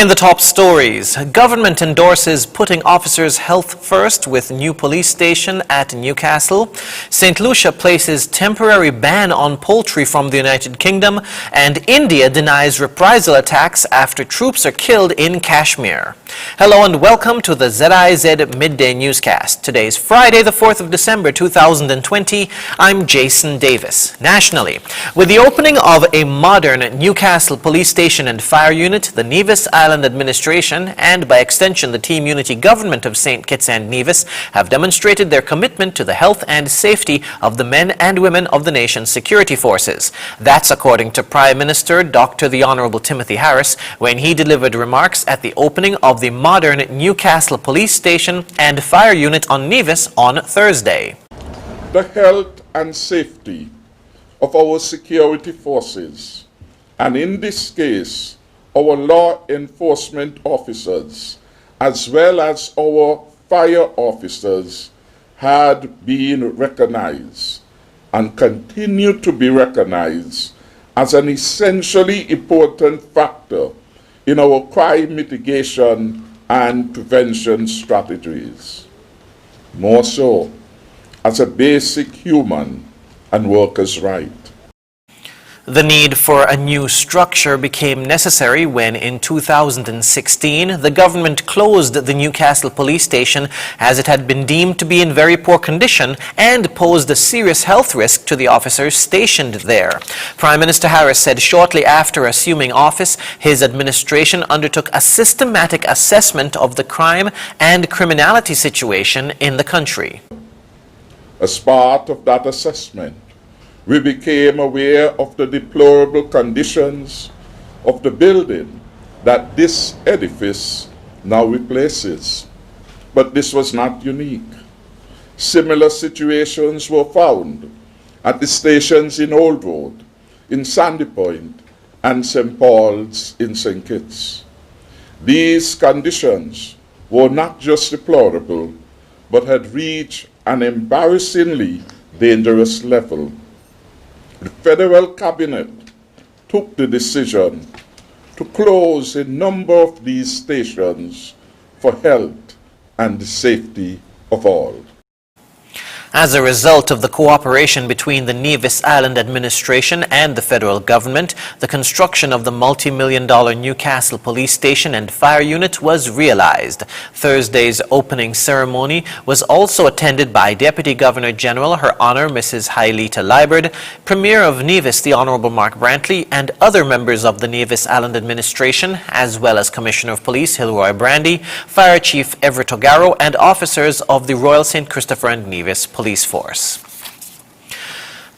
In the top stories, government endorses putting officers' health first with new police station at Newcastle. St. Lucia places temporary ban on poultry from the United Kingdom, and India denies reprisal attacks after troops are killed in Kashmir. Hello and welcome to the ZIZ Midday Newscast. Today is Friday, the 4th of December 2020. I'm Jason Davis. Nationally, with the opening of a modern Newcastle police station and fire unit, the Nevis Island Administration and by extension the Team Unity Government of St. Kitts and Nevis have demonstrated their commitment to the health and safety of the men and women of the nation's security forces. That's according to Prime Minister Dr. the Honourable Timothy Harris when he delivered remarks at the opening of the modern Newcastle police station and fire unit on Nevis on Thursday. The health and safety of our security forces, and in this case our law enforcement officers as well as our fire officers, had been recognized and continue to be recognized as an essentially important factor in our crime mitigation and prevention strategies. More so, as a basic human and workers' right. The need for a new structure became necessary when, in 2016, the government closed the Newcastle police station as it had been deemed to be in very poor condition and posed a serious health risk to the officers stationed there. Prime Minister Harris said shortly after assuming office, his administration undertook a systematic assessment of the crime and criminality situation in the country. As part of that assessment, we became aware of the deplorable conditions of the building that this edifice now replaces. But this was not unique. Similar situations were found at the stations in Old Road, in Sandy Point, and St. Paul's in St. Kitts. These conditions were not just deplorable, but had reached an embarrassingly dangerous level. The federal cabinet took the decision to close a number of these stations for health and the safety of all. As a result of the cooperation between the Nevis Island Administration and the federal government, the construction of the multi-million-dollar Newcastle police station and fire unit was realized. Thursday's opening ceremony was also attended by Deputy Governor General Her Honor Mrs. Hailita Liburd, Premier of Nevis the Honourable Mark Brantley, and other members of the Nevis Island Administration, as well as Commissioner of Police Hilroy Brandy, Fire Chief Everett Ogaro, and officers of the Royal St. Christopher and Nevis Police Force.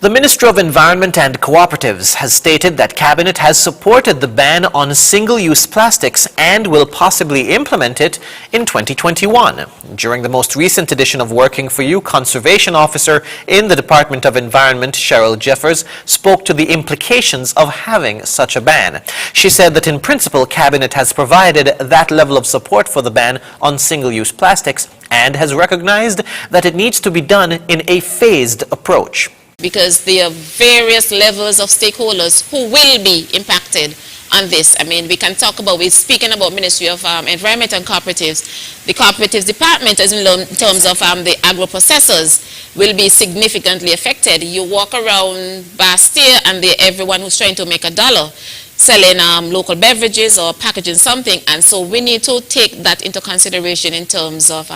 The Minister of Environment and Cooperatives has stated that Cabinet has supported the ban on single-use plastics and will possibly implement it in 2021. During the most recent edition of Working for You, Conservation Officer in the Department of Environment, Cheryl Jeffers, spoke to the implications of having such a ban. She said that in principle, Cabinet has provided that level of support for the ban on single-use plastics and has recognized that it needs to be done in a phased approach. Because there are various levels of stakeholders who will be impacted on this. I mean, we can talk about, we're speaking about Ministry of Environment and Cooperatives. The Cooperatives Department, as in terms of the agro-processors, will be significantly affected. You walk around Bastille and everyone who's trying to make a dollar selling local beverages or packaging something, and so we need to take that into consideration in terms of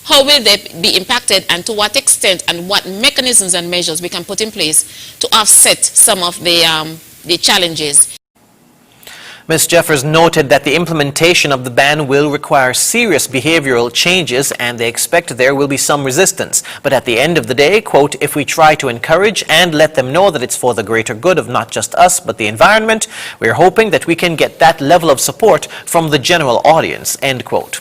how will they be impacted and to what extent and what mechanisms and measures we can put in place to offset some of the challenges. Ms. Jeffers noted that the implementation of the ban will require serious behavioral changes and they expect there will be some resistance. But at the end of the day, quote, if we try to encourage and let them know that it's for the greater good of not just us but the environment, we're hoping that we can get that level of support from the general audience, end quote.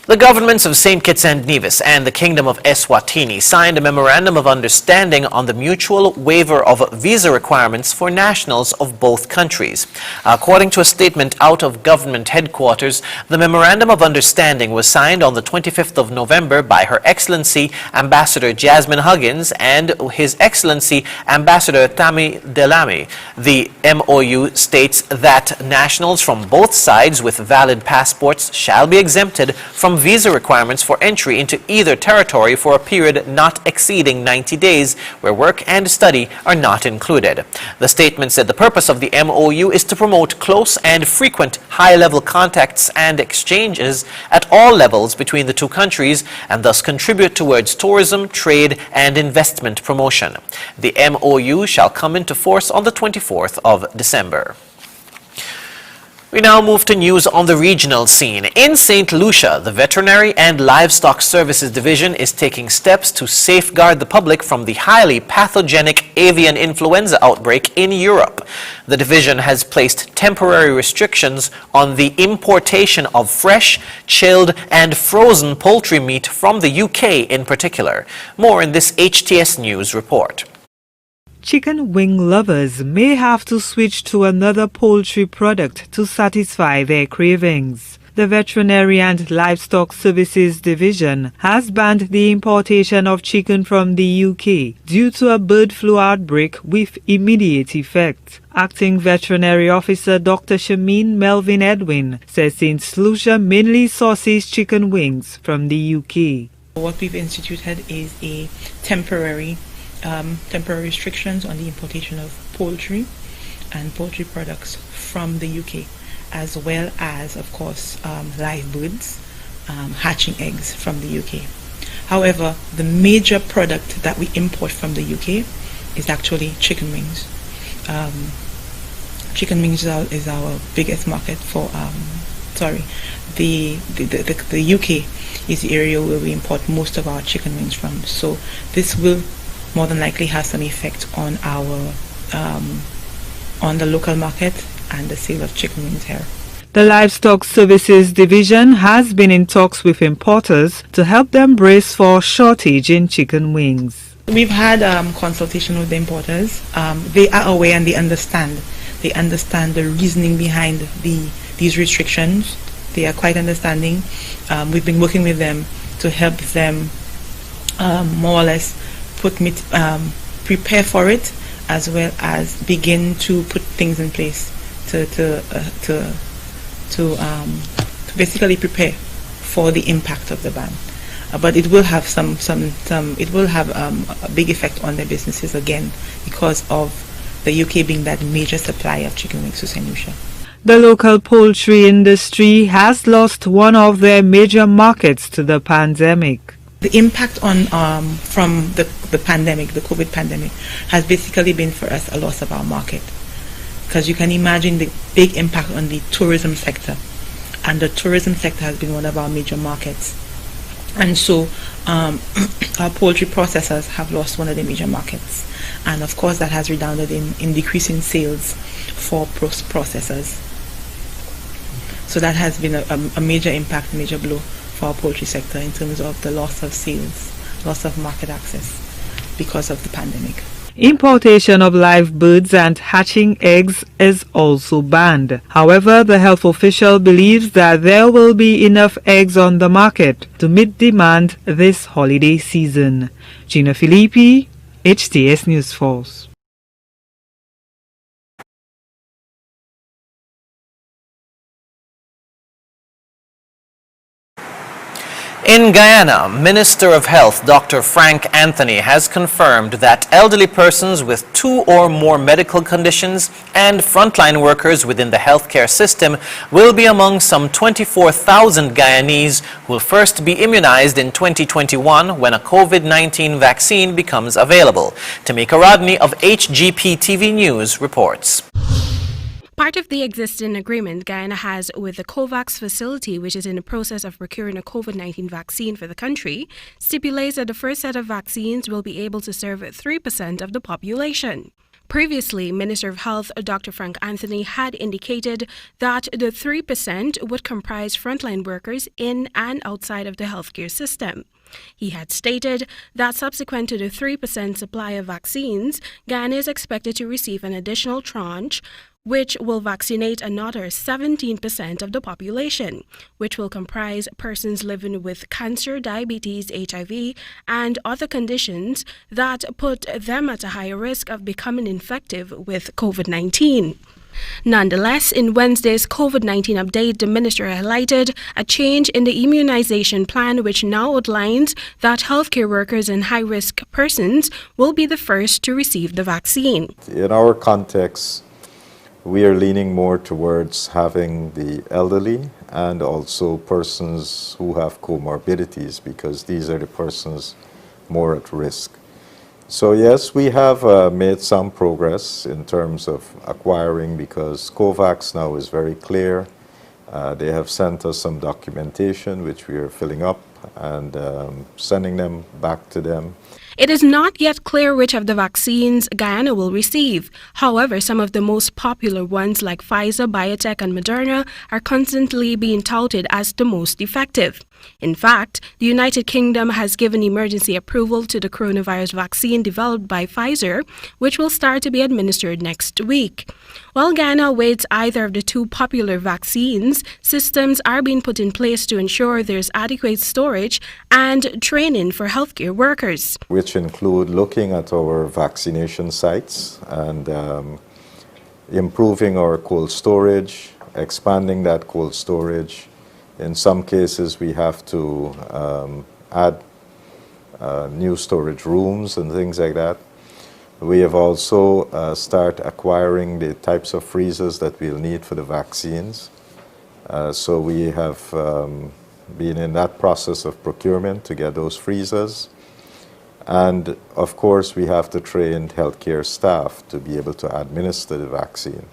The governments of St. Kitts and Nevis and the Kingdom of Eswatini signed a memorandum of understanding on the mutual waiver of visa requirements for nationals of both countries. According to a statement out of government headquarters, the memorandum of understanding was signed on the 25th of November by Her Excellency Ambassador Jasmine Huggins and His Excellency Ambassador Tammy Delamy. The MOU states that nationals from both sides with valid passports shall be exempted from visa requirements for entry into either territory for a period not exceeding 90 days, where work and study are not included. The statement said the purpose of the MOU is to promote close and frequent high-level contacts and exchanges at all levels between the two countries and thus contribute towards tourism, trade and investment promotion. The MOU shall come into force on the 24th of December. We now move to news on the regional scene. In St. Lucia, the Veterinary and Livestock Services Division is taking steps to safeguard the public from the highly pathogenic avian influenza outbreak in Europe. The division has placed temporary restrictions on the importation of fresh, chilled and frozen poultry meat from the UK in particular. More in this HTS News report. Chicken wing lovers may have to switch to another poultry product to satisfy their cravings. The Veterinary and Livestock Services Division has banned the importation of chicken from the UK due to a bird flu outbreak with immediate effect. Acting Veterinary Officer Dr. Shameen Melvin Edwin says St. Lucia mainly sources chicken wings from the UK. What we've instituted is a temporary restrictions on the importation of poultry and poultry products from the UK, as well as, of course, live birds, hatching eggs from the UK. However, the major product that we import from the UK is actually chicken wings. Chicken wings is our biggest market for, the UK is the area where we import most of our chicken wings from. So this will more than likely has some effect on our on the local market and the sale of chicken wings here. The Livestock Services Division has been in talks with importers to help them brace for shortage in chicken wings. We've had consultation with the importers. They are aware and they understand. They understand the reasoning behind these restrictions. They are quite understanding. We've been working with them to help them more or less prepare for it, as well as begin to put things in place to basically prepare for the impact of the ban. But it will have a big effect on their businesses again because of the UK being that major supplier of chicken wings to St. Lucia. The local poultry industry has lost one of their major markets to the pandemic. The impact on from the pandemic, the COVID pandemic, has basically been for us a loss of our market, because you can imagine the big impact on the tourism sector, and the tourism sector has been one of our major markets, and so our poultry processors have lost one of their major markets, and of course that has redounded in decreasing sales for processors. So that has been a major impact, major blow for our poultry sector in terms of the loss of sales, loss of market access because of the pandemic. Importation of live birds and hatching eggs is also banned. However, the health official believes that there will be enough eggs on the market to meet demand this holiday season. Gina Filippi, HTS News Force. In Guyana, Minister of Health Dr. Frank Anthony has confirmed that elderly persons with 2 or more medical conditions and frontline workers within the healthcare system will be among some 24,000 Guyanese who will first be immunized in 2021 when a COVID-19 vaccine becomes available. Tamika Rodney of HGP TV News reports. Part of the existing agreement Guyana has with the COVAX facility, which is in the process of procuring a COVID-19 vaccine for the country, stipulates that the first set of vaccines will be able to serve 3% of the population. Previously, Minister of Health Dr. Frank Anthony had indicated that the 3% would comprise frontline workers in and outside of the healthcare system. He had stated that subsequent to the 3% supply of vaccines, Guyana is expected to receive an additional tranche which will vaccinate another 17% of the population, which will comprise persons living with cancer, diabetes, HIV, and other conditions that put them at a higher risk of becoming infected with COVID-19. Nonetheless, in Wednesday's COVID-19 update, the minister highlighted a change in the immunization plan, which now outlines that healthcare workers and high-risk persons will be the first to receive the vaccine. In our context, we are leaning more towards having the elderly and also persons who have comorbidities, because these are the persons more at risk. So yes, we have made some progress in terms of acquiring, because COVAX now is very clear. They have sent us some documentation which we are filling up and sending them back to them. It is not yet clear which of the vaccines Guyana will receive. However, some of the most popular ones like Pfizer, BioNTech, and Moderna are constantly being touted as the most effective. In fact, the United Kingdom has given emergency approval to the coronavirus vaccine developed by Pfizer, which will start to be administered next week. While Guyana awaits either of the two popular vaccines, systems are being put in place to ensure there's adequate storage and training for healthcare workers, which include looking at our vaccination sites and improving our cold storage, expanding that cold storage. In some cases, we have to add new storage rooms and things like that. We have also started acquiring the types of freezers that we'll need for the vaccines. So we have been in that process of procurement to get those freezers. And of course, we have to train healthcare staff to be able to administer the vaccine.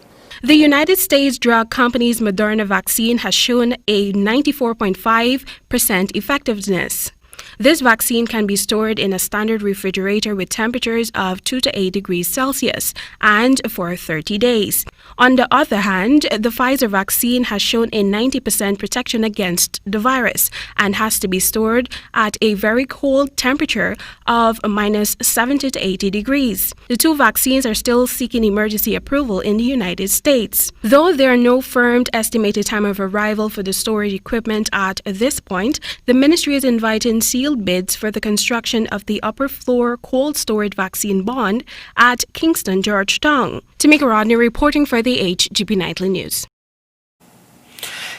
The United States drug company's Moderna vaccine has shown a 94.5% effectiveness. This vaccine can be stored in a standard refrigerator with temperatures of 2 to 8 degrees Celsius and for 30 days. On the other hand, the Pfizer vaccine has shown a 90% protection against the virus and has to be stored at a very cold temperature of minus 70 to 80 degrees. The two vaccines are still seeking emergency approval in the United States. Though there are no firm estimated time of arrival for the storage equipment at this point, the ministry is inviting sealed bids for the construction of the upper floor cold storage vaccine bond at Kingston, Georgetown. Tamika Rodney reporting for the HGP Nightly News.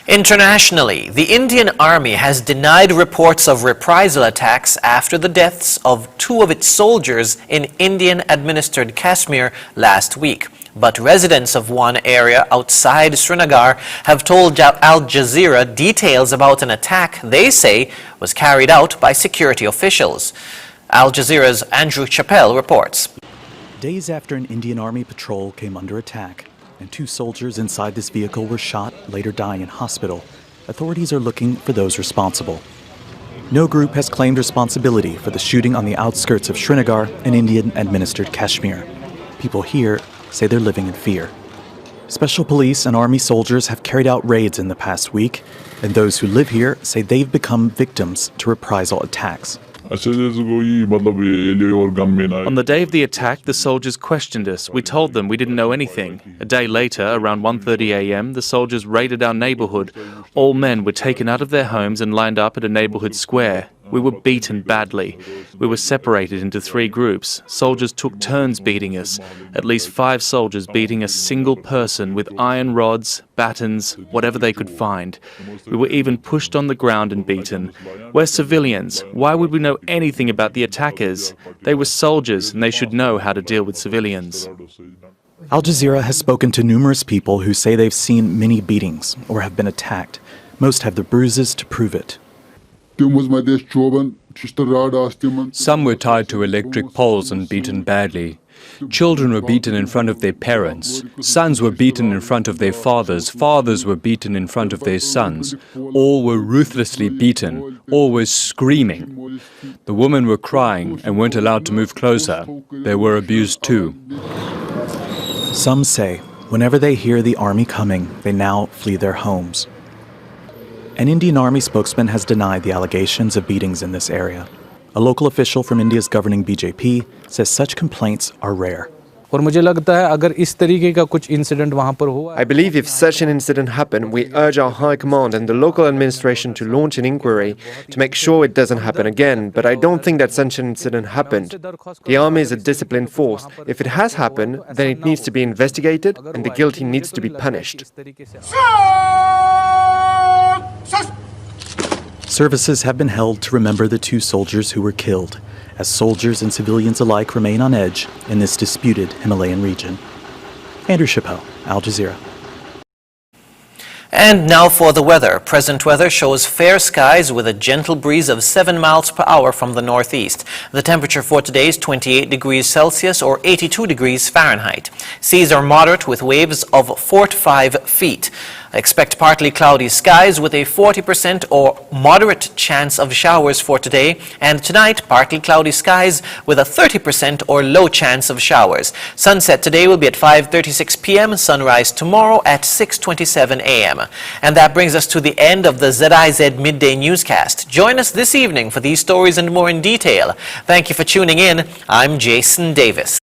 Internationally, the Indian Army has denied reports of reprisal attacks after the deaths of 2 of its soldiers in Indian-administered Kashmir last week. But residents of one area outside Srinagar have told Al Jazeera details about an attack they say was carried out by security officials. Al Jazeera's Andrew Chappell reports. Days after an Indian Army patrol came under attack, and 2 soldiers inside this vehicle were shot, later dying in hospital, authorities are looking for those responsible. No group has claimed responsibility for the shooting on the outskirts of Srinagar in Indian-administered Kashmir. People here say they're living in fear. Special police and army soldiers have carried out raids in the past week, and those who live here say they've become victims to reprisal attacks. On the day of the attack, the soldiers questioned us. We told them we didn't know anything. A day later, around 1:30 a.m., the soldiers raided our neighborhood. All men were taken out of their homes and lined up at a neighborhood square. We were beaten badly. We were separated into 3 groups. Soldiers took turns beating us. At least 5 soldiers beating a single person with iron rods, batons, whatever they could find. We were even pushed on the ground and beaten. We're civilians. Why would we know anything about the attackers? They were soldiers and they should know how to deal with civilians. Al Jazeera has spoken to numerous people who say they've seen many beatings or have been attacked. Most have the bruises to prove it. Some were tied to electric poles and beaten badly. Children were beaten in front of their parents. Sons were beaten in front of their fathers. Fathers were beaten in front of their sons. All were ruthlessly beaten. All were screaming. The women were crying and weren't allowed to move closer. They were abused too. Some say whenever they hear the army coming, they now flee their homes. An Indian Army spokesman has denied the allegations of beatings in this area. A local official from India's governing BJP says such complaints are rare. I believe if such an incident happened, we urge our High Command and the local administration to launch an inquiry to make sure it doesn't happen again, but I don't think that such an incident happened. The army is a disciplined force. If it has happened, then it needs to be investigated and the guilty needs to be punished. Services have been held to remember the 2 soldiers who were killed, as soldiers and civilians alike remain on edge in this disputed Himalayan region. Andrew Chappelle, Al Jazeera. And now for the weather. Present weather shows fair skies with a gentle breeze of 7 miles per hour from the northeast. The temperature for today is 28 degrees Celsius or 82 degrees Fahrenheit. Seas are moderate with waves of 4 to 5 feet. Expect partly cloudy skies with a 40% or moderate chance of showers for today, and tonight partly cloudy skies with a 30% or low chance of showers. Sunset today will be at 5:36 p.m., sunrise tomorrow at 6:27 a.m. And that brings us to the end of the ZIZ Midday Newscast. Join us this evening for these stories and more in detail. Thank you for tuning in. I'm Jason Davis.